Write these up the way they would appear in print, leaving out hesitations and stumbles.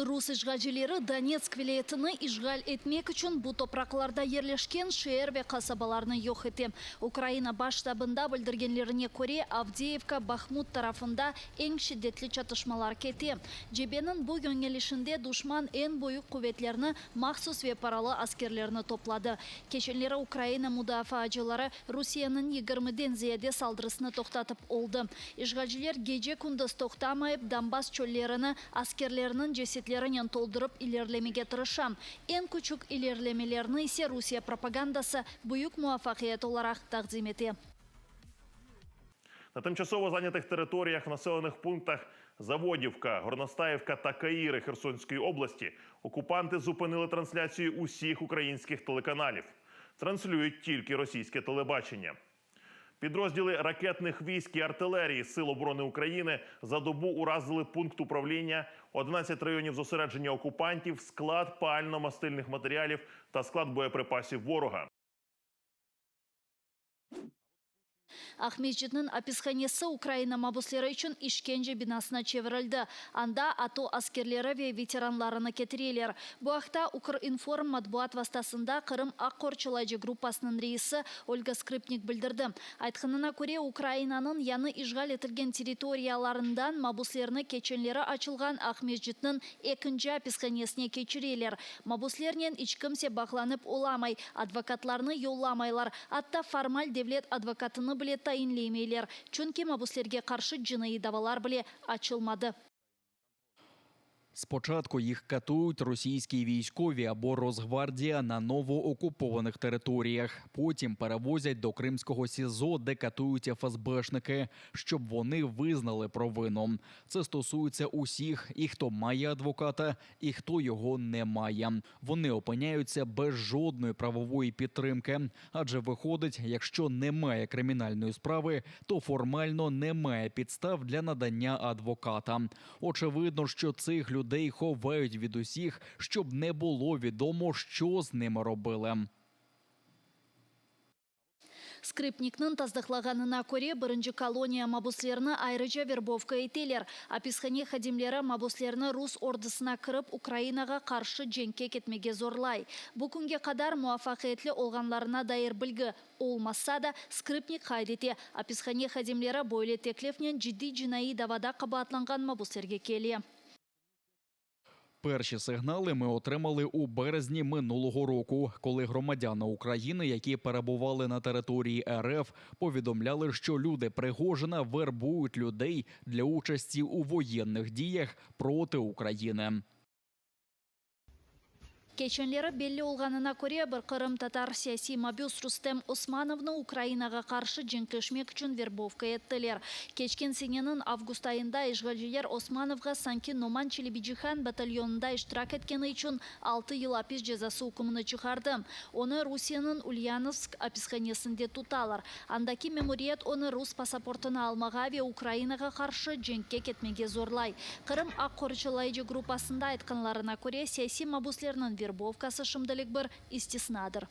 Rus işgalcileri Donetsk vilayetini işgal etmek için bu topraklarda yerleşken şehir ve kasabalarını yok etti. Ukrayna baş ştabında bildirgenlerine göre Avdiivka, Bakhmut tarafında en şiddetli çatışmalar ketti. Cebenin bu yönelişinde düşman en büyük kuvvetlerini, mahsus ve paralı askerlerini topladı. Geçenleri Ukrayna müdafaacıları Rusya'nın 20'den ziyade saldırısını toxtatıp oldu. İşgalciler gece kunduz toxtamayıp Donbas çöllerini askerlerinin cesetlerini doldurup ilerlemeye tırışam. En küçük ilerlemelerini ise Rusya propagandası büyük muvaffakiyet olarak takdim etti. На тимчасово зайнятих територіях в населених пунктах Заводівка, Горностаївка та Каїри Херсонської області окупанти зупинили трансляцію усіх українських телеканалів. Транслюють тільки російське телебачення. Підрозділи ракетних військ і артилерії Сил оборони України за добу уразили пункт управління, 11 районів зосередження окупантів, склад пально-мастильних матеріалів та склад боєприпасів ворога. Ахмеджитнің описханесі Украина мабуслері үшін işkence binasına çevrildi. Анда ато askerleri ve veteranlarını getirelер. Bu hafta Ukrinform matbuat vasıtasında Kırım Akkorçulaycı grupasının reisi Olga Skripnik bildirdi. Aytqanına göre Ukrayna'nın yanı işgal etilgen teritoriyalarından mabuslerini keçenleri açılgan Ahmedjit'nin ikinci opисханесіне keçireler. Mabuslerinin hiç kimse bağlanıp olamay, advokatlarını yollamaylar. Hatta formal devlet advokatını bile tayinleymeyler. Çünkü mabuslerге karşı cinayi davalar bile açılmadı. Спочатку їх катують російські військові або Росгвардія на новоокупованих територіях. Потім перевозять до Кримського СІЗО, де катують ФСБшники, щоб вони визнали провину. Це стосується усіх, і хто має адвоката, і хто його не має. Вони опиняються без жодної правової підтримки. Адже виходить, якщо немає кримінальної справи, то формально немає підстав для надання адвоката. Очевидно, що цих людей ховають від усіх, щоб не було відомо, що з ними робили. Skripnik'nin tasdiqlағанына көре бірінші колония мабуслеріні айрыжа вербовка етелер. Описхане хадимлері мабуслеріні Рус ордысына кіріп Украинаға қаршы женке кетмеге зорлай. Бұл күнге қадар муафақетлі олғанларына дайыр білгі олмаса да Skripnik хайдете. Описхане хадимлері бойлы теклефнен жидді жинайы давада қабатланған мабуслерге келе. Перші сигнали ми отримали у березні минулого року, коли громадяни України, які перебували на території РФ, повідомляли, що люди Пригожина вербують людей для участі у воєнних діях проти України. Keçenleri belli olğanına göre bir Kırım Tatar siyasi mabus Rustem Osmanov'nu Ukraynaga karşı cenkleşmek için verbovka ettiler. Geçken senenin avgust ayında işgalciler Osmanov'a sanki Noman Çelebijihan batalyonunda iştirak etkeni için 6 yıl hapis cezası hukumunu çıkardı. Onu Rusya'nın Ulyanovsk hapishanesinde tutalar. Andaki memuriyet onu Rus pasaportunu almağa ve Ukraynaga karşı cenkке ketmege zorlay. Kırım Akkorçulaycı grupasında aytqanlarına göre siyasi mabuslerinin вербовкасы шымдылық бір истиснаdır.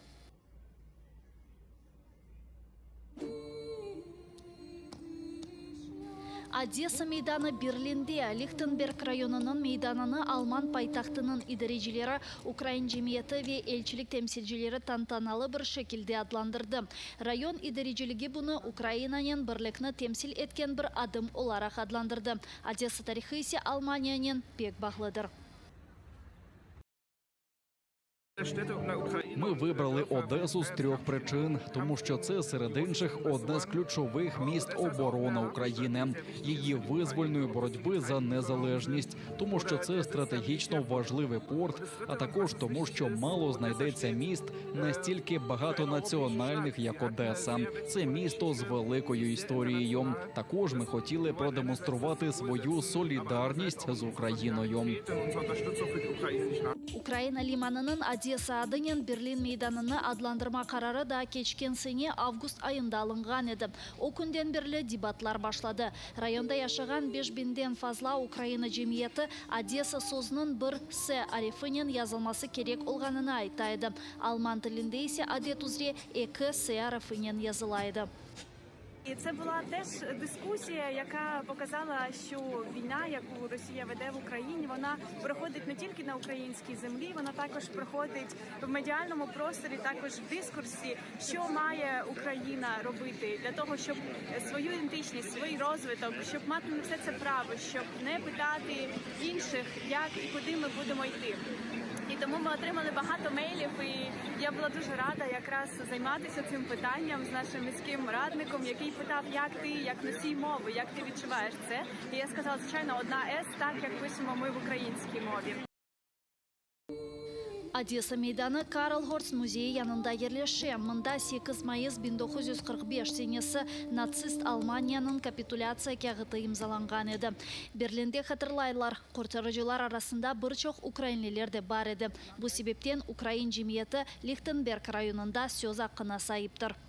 Одесса мейданы Берлинде, Лихтенберг районының мейданını Alman paytaxtının idarecileri, Ukrayna cemiyeti ve elçilik temsilcileri tantanalı bir şekilde adlandırdı. Rayon idareciliği bunu Ukrayna'nın birlikini temsil etken bir adım olarak adlandırdı. Odessa tarixi ise Almanya'nın pek bağlıdır. Ми вибрали Одесу з 3 причин. Тому що це серед інших одне з ключових міст оборони України, її визвольної боротьби за незалежність. Тому що це стратегічно важливий порт, а також тому, що мало знайдеться міст настільки багатонаціональних, як Одеса. Це місто з великою історією. Також ми хотіли продемонструвати свою солідарність з Україною. Ukrayna limanının Odessa adının Berlin meydanını adlandırma kararı da geçken sene avgust ayında alıngan edi. O günden beri debatlar başladı. Rayonda yaşayan 5000'den fazla Ukrayna cemiyeti Odessa sözünün bir S harfinin yazılması gerek olganını aytaydı. Alman tilinde ise adet üzere 2 S harfinin yazılaydı. І це була теж дискусія, яка показала, що війна, яку Росія веде в Україні, вона проходить не тільки на українській землі, вона також проходить в медіальному просторі, також в дискурсі, що має Україна робити для того, щоб свою ідентичність, свій розвиток, щоб мати на все це право, щоб не питати інших, як і куди ми будемо йти. І тому ми отримали багато мейлів, і я була дуже рада якраз займатися цим питанням з нашим міським радником, який питав, як ти, як носій мови, як ти відчуваєш це. І я сказала, звичайно, одна «С», так, як пишемо ми в українській мові. Одесса мейданы Карл Горц музейі янында ерлеше. Мында 8 майыс 1945 сенесі нацист Алманияның капитуляция кәғіті имзаланған еді. Берлинде хатырлайлар, құртырыжылар арасында бірчоқ украинлелер де бар еді. Бұл себептен Украин жемиеті Лихтенберг районында сөз ақына сайыптыр.